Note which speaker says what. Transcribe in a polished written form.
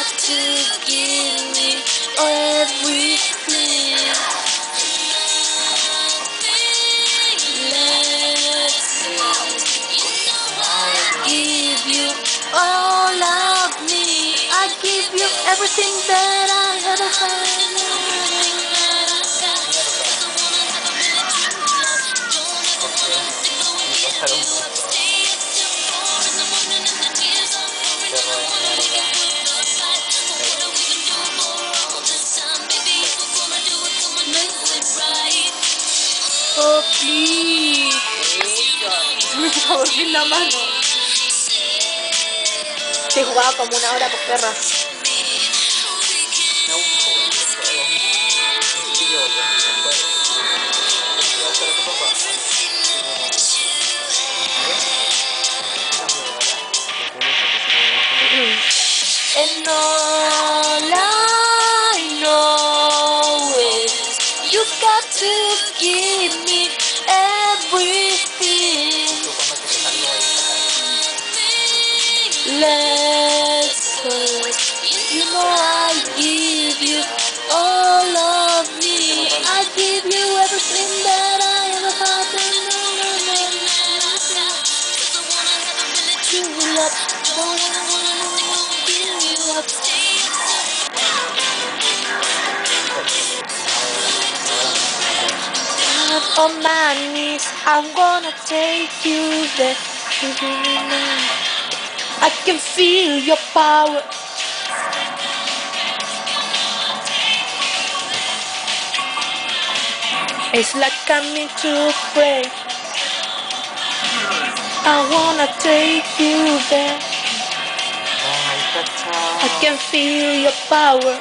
Speaker 1: got to give me everything. Give you all of me. I give you everything that I ever had. Oh, please. Me está volviendo la mano. Te jugaba como una hora por perra. And all I know is you got to give me everything. Let's hurt. You know I give you all of me. I give you everything that I ever had. True love, don't give you up. Out on my knees, I'm gonna take you there. I can feel your power. It's like coming to pray. I wanna take you there. I can feel your power.